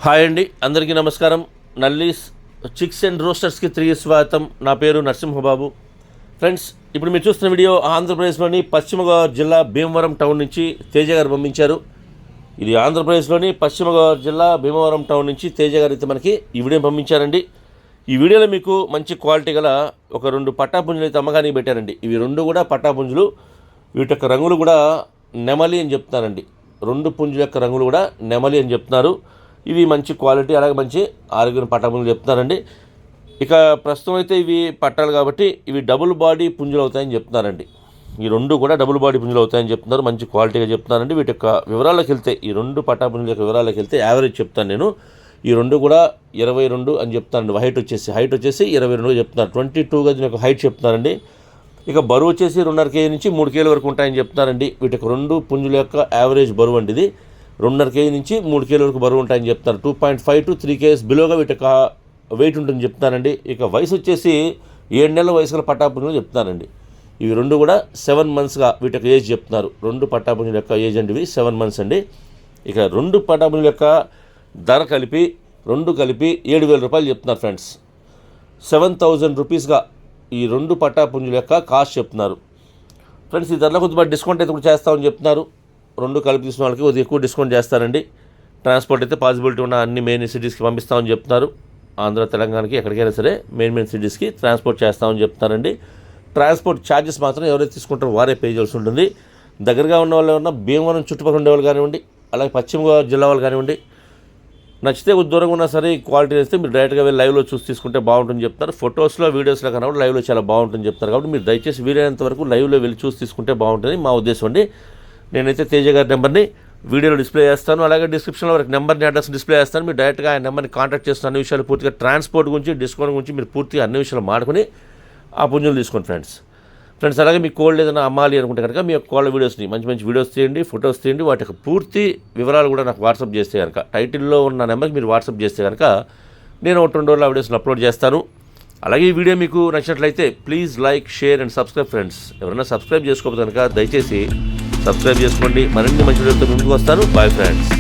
Hi అండి, అందరికీ నమస్కారం. నల్లీస్ చిక్స్ అండ్ రోస్టర్స్కి తిరిగి స్వాగతం. నా పేరు నరసింహబాబు. ఫ్రెండ్స్, ఇప్పుడు మీరు చూస్తున్న వీడియో ఆంధ్రప్రదేశ్లోని పశ్చిమ గోదావరి జిల్లా భీమవరం టౌన్ నుంచి తేజ గారు పంపించారు. ఇది ఆంధ్రప్రదేశ్లోని పశ్చిమ గోదావరి జిల్లా భీమవరం టౌన్ నుంచి తేజ గారు అయితే మనకి ఈ వీడియో పంపించారండి. ఈ వీడియోలో మీకు మంచి క్వాలిటీ గల ఒక 2 పట్టాపుంజులు అయితే అమ్మకానికి పెట్టారండి. ఇవి 2 కూడా పట్టాపుంజులు. వీటి యొక్క రంగులు కూడా నెమలి అని చెప్తున్నారండి. 2 పుంజుల యొక్క రంగులు కూడా నెమలి అని చెప్తున్నారు. ఇవి మంచి క్వాలిటీ, అలాగే మంచి ఆరోగ్యం పట్టాపుంజులు చెప్తున్నారండి. ఇక ప్రస్తుతం అయితే ఇవి పట్టాలు కాబట్టి ఇవి డబుల్ బాడీ పుంజులు అవుతాయని చెప్తున్నారండి. ఈ 2 కూడా డబుల్ బాడీ పుంజులు అవుతాయని చెప్తున్నారు. మంచి క్వాలిటీగా చెప్తున్నారండి. వీటి యొక్క వివరాల్లోకి వెళ్తే, ఈ 2 పట్టాపుంజుల యొక్క వివరాల్లోకి వెళ్తే యావరేజ్ చెప్తాను నేను. ఈ 2 కూడా 22 అని చెప్తానండి. హైట్ వచ్చేసి 22 చెప్తున్నారు. 22 గజం యొక్క హైట్ చెప్తున్నారండి. ఇక బరువు వచ్చేసి 2.5 కేజీ నుంచి 3 కేజీల వరకు ఉంటాయని చెప్తున్నారండి. వీటి యొక్క 2 పుంజుల యొక్క యావరేజ్ బరువు అండి ఇది. 2.5 కేజీ నుంచి 3 కేజీల వరకు బరువు ఉంటాయని చెప్తారు. 2.5 to 3 కేజీస్ బిలోగా వీటి యొక్క వెయిట్ ఉంటుందని చెప్తానండి. ఇక వయసు వచ్చేసి 7 నెలల వయసుల పట్టాపుంజులు చెప్తానండి. ఇవి 2 కూడా 7 మంత్స్గా వీటి యొక్క ఏజ్ చెప్తున్నారు. 2 పట్టాపుంజుల యొక్క ఏజ్ అండి ఇవి 7 మంత్స్ అండి. ఇక 2 పట్టాపుంజుల యొక్క ధర కలిపి 2 కలిపి 7,000 రూపాయలు చెప్తున్నారు ఫ్రెండ్స్. 7,000 రూపీస్గా ఈ 2 పట్టాపుంజుల యొక్క కాస్ట్ చెప్తున్నారు ఫ్రెండ్స్. ఈ ధరలో కొద్దిగా డిస్కౌంట్ అయితే కూడా చేస్తామని చెప్తున్నారు. 2 కలిపి తీసుకున్న వాళ్ళకి కొద్దిగా ఎక్కువ డిస్కౌంట్ చేస్తారండి. ట్రాన్స్పోర్ట్ అయితే పాసిబిలిటీ ఉన్న అన్ని మెయిన్ సిటీస్కి పంపిస్తామని చెప్తున్నారు. ఆంధ్ర, తెలంగాణకి ఎక్కడికైనా సరే మెయిన్ సిటీస్కి ట్రాన్స్పోర్ట్ చేస్తామని చెప్తున్నారండి. ట్రాన్స్పోర్ట్ ఛార్జెస్ మాత్రం ఎవరైతే తీసుకుంటారో వారే పే చేయాల్సి ఉంటుంది. దగ్గరగా ఉన్న వాళ్ళు ఏమన్నా భీమవరం చుట్టుపక్కల ఉండేవాళ్ళు కానివ్వండి, అలాగే పశ్చిమ గోదావరి జిల్లా వాళ్ళు కానివ్వండి, నచ్చితే కొద్ది దూరంగా ఉన్నా సరే ఈ క్వాలిటీ వేస్తే మీరు డైరెక్ట్గా వెళ్ళి లైవ్లో చూసి తీసుకుంటే బాగుంటుందని చెప్తారు. ఫొటోస్లో, వీడియోస్లో కన్నా కూడా లైవ్లో చాలా బాగుంటుందని చెప్తారు. కాబట్టి మీరు దయచేసి వీలైనంత వరకు లైవ్లో వెళ్ళి చూసి తీసుకుంటే బాగుంటుంది మా ఉద్దేశం అండి. నేనైతే తేజ గారి నెంబర్ని వీడియోలో డిస్ప్లే చేస్తాను, అలాగే డిస్క్రిప్షన్లో వరకు నెంబర్ని, అడ్రస్ డిస్ప్లే చేస్తాను. మీరు డైరెక్ట్గా ఆ నెంబర్ని కాంటాక్ట్ చేస్తున్న అన్ని విషయాలు పూర్తిగా ట్రాన్స్పోర్ట్ గురించి, డిస్కౌంట్ గురించి మీరు పూర్తిగా అన్ని విషయాలు మాడుకొని ఆ పుంజులు తీసుకోండి ఫ్రెండ్స్. అలాగే మీ కోల్డ్ ఏదైనా అమ్మాలి అనుకుంటే కనుక మీ యొక్క కోళ్ళ వీడియోస్ని మంచి వీడియోస్ తీయండి, ఫొటోస్ తీయండి. వాటి యొక్క పూర్తి వివరాలు కూడా నాకు వాట్సాప్ చేస్తే కనుక, టైటిల్లో ఉన్న నెంబర్కి మీరు వాట్సాప్ చేస్తే కనుక నేను 1-2 రోజుల్లో ఆ వీడియోస్ని అప్లోడ్ చేస్తాను. అలాగే ఈ వీడియో మీకు నచ్చినట్లయితే please like, share and subscribe friends. ఎవరైనా సబ్స్క్రైబ్ చేసుకోకపోతే కనుక దయచేసి సబ్స్క్రైబ్ చేసుకోండి. మరిన్ని మంచి వీడియోతో ముందుకు వస్తాను. Bye friends.